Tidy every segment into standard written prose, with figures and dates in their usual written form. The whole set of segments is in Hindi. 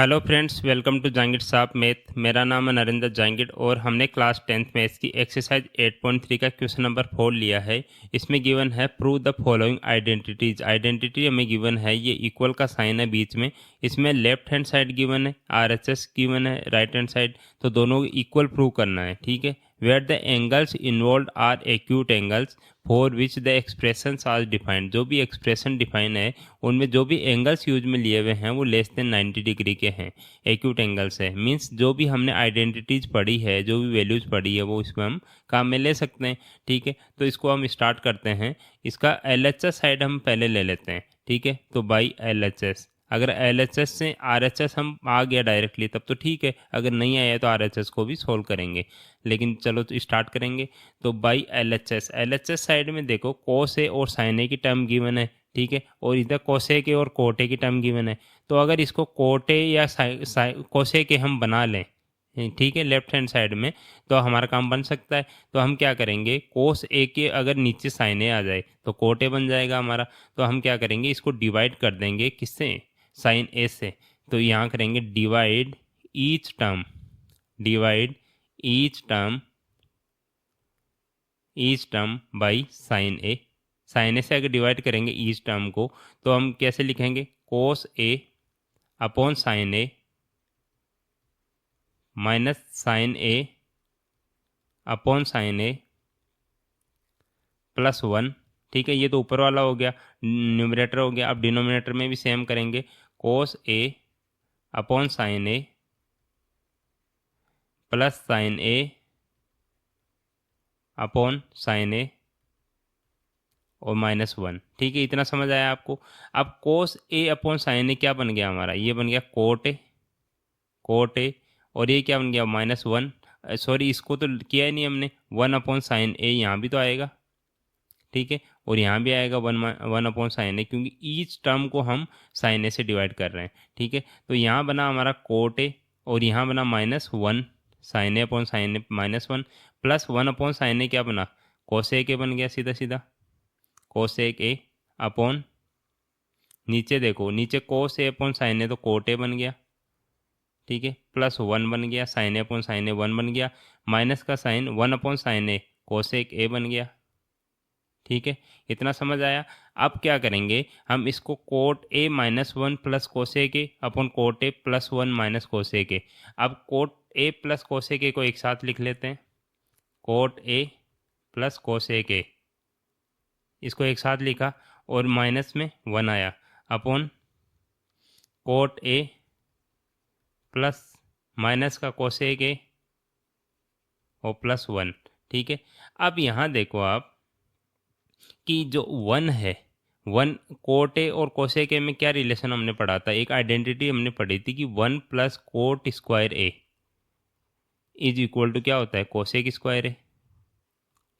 Hello friends, welcome to Jahangir Sahab math. मेरा नाम है नरेंद्र जहांगीर और हमने क्लास 10th मैथ्स की एक्सरसाइज 8.3 का क्वेश्चन नंबर 4 लिया है। इसमें गिवन है prove the following identities. Identity हमें गिवन है, ये इक्वल का साइन है बीच में। इसमें लेफ्ट हैंड साइड गिवन है, RHS गिवन है राइट हैंड साइड, तो दोनों इक्वल प्रूव करना है। ठीक है। Where the angles involve are acute angles for which the expression are defined. जो भी एक्सप्रेशन डिफाइन है उनमें जो भी एंगल्स यूज में लिए हुए हैं वो लेस देन 90 डिग्री के हैं, एक्यूट एंगल्स है। मींस जो भी हमने आइडेंटिटीज पढ़ी है, जो भी वैल्यूज पढ़ी है, वो इसमें हम काम में ले सकते हैं। ठीक है, तो इसको हम स्टार्ट करते हैं। इसका LHS साइड हम पहले ले लेते हैं। ठीक है, तो बाई LHS, अगर LHS से RHS हम आ गया डायरेक्टली तब तो ठीक है, अगर नहीं आया तो RHS को भी सोल्व करेंगे। लेकिन चलो तो स्टार्ट करेंगे। तो बाई LHS साइड में देखो कोस ए और साइन ए की टर्म गिवन है। ठीक है, और इधर कोसे के और कोटे की टर्म गिवन है। तो अगर इसको कोटे या कोसे के हम बना लें, ठीक है, लेफ्ट हैंड साइड में, तो हमारा काम बन सकता है। तो हम क्या करेंगे, कोस ए के अगर नीचे साइन ए आ जाए तो कोटे बन जाएगा हमारा। तो हम क्या करेंगे, इसको डिवाइड कर देंगे किससे, साइन ए से। तो यहाँ करेंगे divide each term, divide each term by sine A. Sine A से अगर डिवाइड करेंगे ईच टर्म को तो हम कैसे लिखेंगे, कोस ए upon sine A minus sign A upon sine A plus 1। ठीक है, ये तो ऊपर वाला हो गया, न्यूमरेटर हो गया। अब डिनोमिनेटर में भी सेम करेंगे, कोस ए upon sine A plus sign A upon sine ए और माइनस 1। ठीक है, इतना समझ आया आपको। अब कोस ए अपॉन साइन ए क्या बन गया हमारा, ये बन गया कोट ए, और ये क्या बन गया माइनस 1। सॉरी, इसको तो किया ही नहीं हमने, 1 अपॉन साइन ए यहाँ भी तो आएगा। ठीक है, और यहाँ भी आएगा 1 अपॉन साइन ए, क्योंकि ईच टर्म को हम साइन ए से डिवाइड कर रहे हैं। ठीक है, तो यहाँ बना हमारा कोट ए और यहाँ बना minus 1, sign A upon sine A minus 1 plus 1 upon sine ए क्या बना, कोसेक ए बन गया सीधा सीधा, कोसेक ए अपॉन, नीचे देखो, नीचे कोस ए अपॉन साइन ए तो कोट ए बन गया। ठीक है, प्लस 1 बन गया, sine A upon sine A 1 बन गया, माइनस का sine 1 upon sine A cosec A बन गया। ठीक है, इतना समझ आया। अब क्या करेंगे, हम इसको cot A minus 1 plus cosec A upon cot A plus 1 minus cosec A. अब cot A plus cosec A को एक साथ लिख लेते हैं, cot A plus cosec A, इसको एक साथ लिखा और माइनस में 1 आया upon cot A plus minus का कोसेक ए और प्लस 1। ठीक है, अब यहाँ देखो आप कि जो 1 है, 1 कोट ए और कोसेक ए में क्या रिलेशन हमने पढ़ा था, एक आइडेंटिटी हमने पढ़ी थी कि 1 plus cot square A is equal to क्या होता है, कोसेक स्क्वायर ए।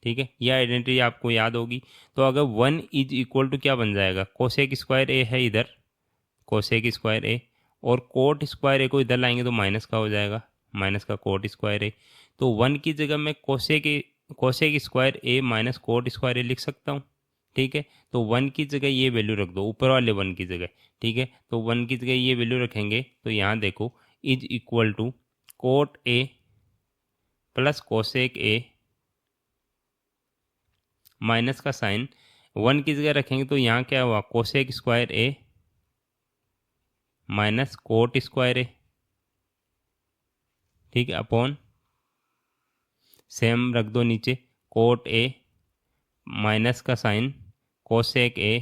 ठीक है, यह आइडेंटिटी आपको याद होगी। तो अगर 1 इज इक्वल टू क्या बन जाएगा, कोसेक स्क्वायर ए है इधर, कोसेक स्क्वायर ए, और कोट स्क्वायर ए को इधर लाएंगे तो माइनस का हो जाएगा, माइनस का कोट स्क्वायर ए। तो 1 की जगह मैं cosec square A minus cot square ए लिख सकता हूँ। ठीक है, तो 1 की जगह ये वैल्यू रख दो, ऊपर वाले 1 की जगह। ठीक है, तो 1 की जगह ये वैल्यू रखेंगे तो यहाँ देखो is equal to cot A plus cosec A minus का साइन 1 की जगह रखेंगे तो यहाँ क्या हुआ, cosec square A minus cot square A. ठीक है, अपॉन सेम रख दो नीचे, कोट ए माइनस का साइन कोसेक ए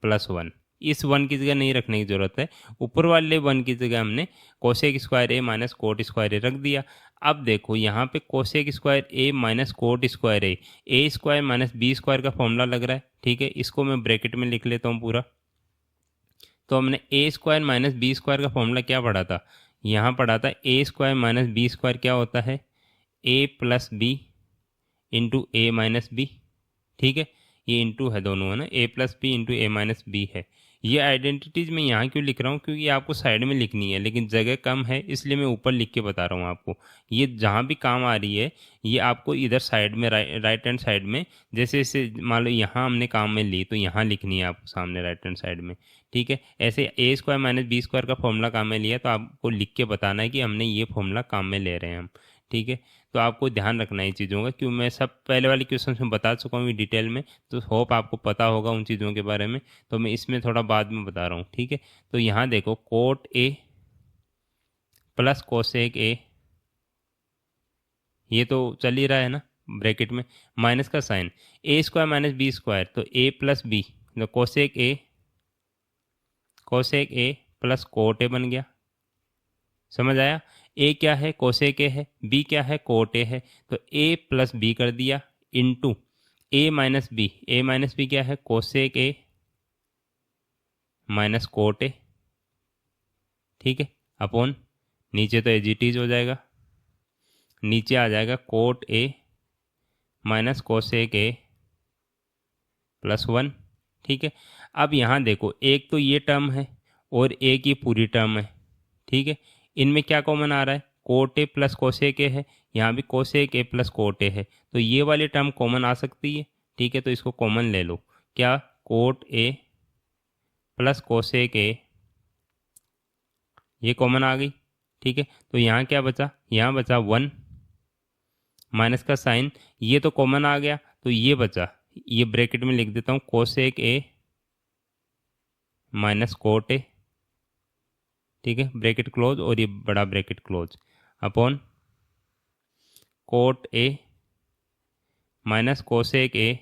प्लस 1। इस 1 की जगह नहीं रखने की जरूरत है, ऊपर वाले 1 की जगह हमने cosec square A minus cot square ए रख दिया। अब देखो यहाँ पे cosec square A minus cot square A square minus B square का फॉर्मूला लग रहा है। ठीक है, इसको मैं ब्रैकेट में लिख लेता हूँ पूरा। तो हमने ए स्क्वायर माइनस बी स्क्वायर का फॉर्मूला क्या पढ़ा था, यहाँ पढ़ा था ए स्क्वायर माइनस बी स्क्वायर क्या होता है, ए प्लस बी इंटू ए माइनस बी। ठीक है, ये इंटू है दोनों, है ना, ए प्लस बी इंटू ए माइनस बी है। ये आइडेंटिटीज़ मैं यहाँ क्यों लिख रहा हूँ, क्योंकि आपको साइड में लिखनी है लेकिन जगह कम है, इसलिए मैं ऊपर लिख के बता रहा हूँ आपको। ये जहाँ भी काम आ रही है ये आपको इधर साइड में राइट हैंड साइड में, जैसे जैसे मान लो यहाँ हमने काम में ली तो यहाँ लिखनी है आपको सामने राइट हैंड साइड में, ठीक है। ऐसे ए स्क्वायर माइनस बी स्क्वायर का फॉर्मूला काम में लिया तो आपको लिख के बताना है कि हमने ये फॉर्मूला काम में ले रहे हैं हम, ठीक है। तो आपको ध्यान रखना है इन चीज़ों का, क्यों मैं सब पहले वाले क्वेश्चन में बता चुका हूँ डिटेल में, तो होप आपको पता होगा उन चीज़ों के बारे में, तो मैं इसमें थोड़ा बाद में बता रहा हूँ, ठीक है। तो यहाँ देखो कोट ए प्लस कोसेक ए, ये तो चल ही रहा है ना ब्रैकेट में, माइनस का साइन ए स्क्वायर माइनस बी स्क्वायर, तो ए प्लस बी, तो कोसेक ए प्लस कोट ए बन गया, समझ आया। ए क्या है, कोसेक ए है, बी क्या है, कोट ए है, तो ए प्लस बी कर दिया इनटू ए माइनस बी क्या है, cosec A minus cot A, ठीक है, अपॉन नीचे तो एजिटीज हो जाएगा, नीचे आ जाएगा coat A minus cosec A plus 1, ठीक है। अब यहाँ देखो एक तो ये टर्म है और एक ये पूरी टर्म है, ठीक है। इनमें क्या कॉमन आ रहा है, कोट ए प्लस कोसेक ए है, यहाँ भी कोसेक ए प्लस कोट ए है, तो ये वाली टर्म कॉमन आ सकती है, ठीक है। तो इसको कॉमन ले लो, क्या, कोट ए प्लस कोसेक ए, ये कॉमन आ गई, ठीक है। तो यहाँ क्या बचा, यहाँ बचा 1 माइनस का साइन, ये तो कॉमन आ गया, तो ये बचा, ये ब्रैकेट में लिख देता हूँ cosec A minus cot A, ठीक है, ब्रैकेट क्लोज और ये बड़ा bracket close, upon cot A minus cosec A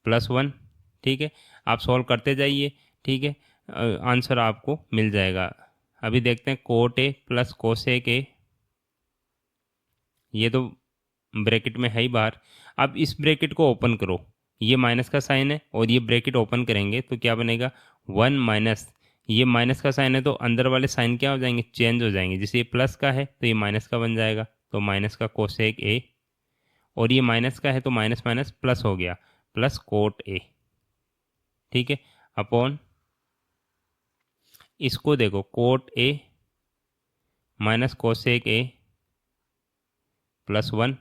plus 1, ठीक है। आप सॉल्व करते जाइए, ठीक है, आंसर आपको मिल जाएगा। अभी देखते हैं कोट ए प्लस कोसेक ए, ये तो ब्रैकेट में है ही बाहर, अब इस ब्रैकेट को ओपन करो, ये माइनस का साइन है और ये ब्रैकेट ओपन करेंगे तो क्या बनेगा, 1 माइनस, ये माइनस का साइन है तो अंदर वाले साइन क्या हो जाएंगे, चेंज हो जाएंगे, जैसे ये प्लस का है तो ये माइनस का बन जाएगा, तो माइनस का कोसेक ए, और ये माइनस का है तो माइनस माइनस प्लस हो गया, प्लस कोट ए, ठीक है, अपॉन इसको देखो coat A minus cosec A plus 1,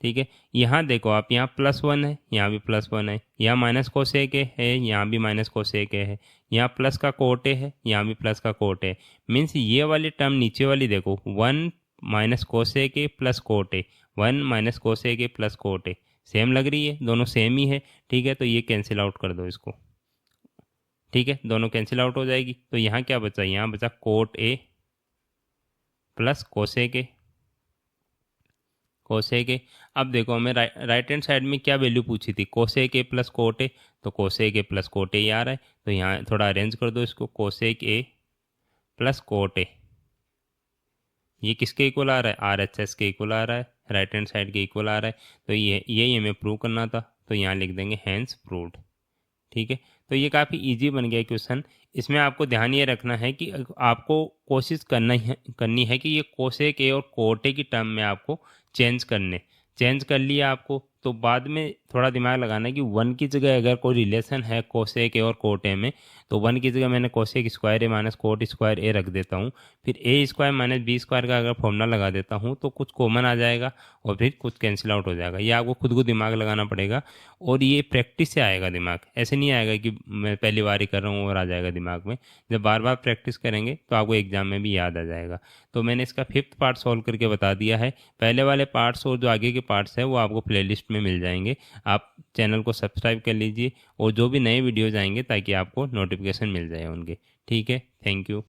ठीक है। यहाँ देखो आप, यहाँ प्लस 1 है, यहाँ भी प्लस 1 है, यहाँ माइनस कोसेक ए है, यहाँ भी माइनस कोसेक ए है, यहाँ प्लस का कोट ए है, यहाँ भी प्लस का कोट ए, मीन्स ये वाली टर्म नीचे वाली देखो 1 minus cosec A plus cot A, 1 minus cosec A plus cot A, same लग रही है, दोनों सेम ही है, ठीक है। तो ये कैंसिल आउट कर दो इसको, ठीक है, दोनों कैंसिल आउट हो जाएगी, तो यहाँ क्या बचा, यहाँ बचा coat A plus cosec A, cosec A. अब देखो हमें राइट हैंड साइड में क्या वैल्यू पूछी थी, cosec A plus cot A, तो cosec A plus cot A आ रहा है, तो यहाँ थोड़ा अरेंज कर दो इसको, cosec A plus cot A, ये किसके इक्वल आ रहा है, RHS के इक्वल आ रहा है, राइट हैंड साइड के इक्वल आ रहा है, तो ये यही हमें प्रूव करना था, तो यहाँ लिख देंगे हैंस प्रूव्ड, ठीक है। तो ये काफ़ी इजी बन गया क्वेश्चन। इसमें आपको ध्यान ये रखना है कि आपको कोशिश करनी है कि ये कोसेक ए और कोट ए की टर्म में आपको चेंज कर लिया आपको, तो बाद में थोड़ा दिमाग लगाना है कि 1 की जगह अगर कोई रिलेशन है कोसेक ए और कोट ए में, तो 1 की जगह मैंने cosec square A minus cot square ए रख देता हूँ, फिर ए स्क्वायर माइनस बी स्क्वायर का अगर फॉर्मूला लगा देता हूँ तो कुछ कॉमन आ जाएगा और फिर कुछ कैंसिल आउट हो जाएगा। ये आपको खुद को दिमाग लगाना पड़ेगा और ये प्रैक्टिस से आएगा दिमाग, ऐसे नहीं आएगा कि मैं पहली बार ही कर रहा हूँ और आ जाएगा दिमाग में। जब बार बार प्रैक्टिस करेंगे तो आपको एग्जाम में भी याद आ जाएगा। तो मैंने इसका 5th पार्ट सॉल्व करके बता दिया है। पहले वाले पार्ट्स और जो आगे के पार्ट्स हैं वो आपको प्लेलिस्ट में मिल जाएंगे। आप चैनल को सब्सक्राइब कर लीजिए और जो भी नए वीडियोज़ आएंगे ताकि आपको नोटिफिकेशन मिल जाए उनके। ठीक है, थैंक यू।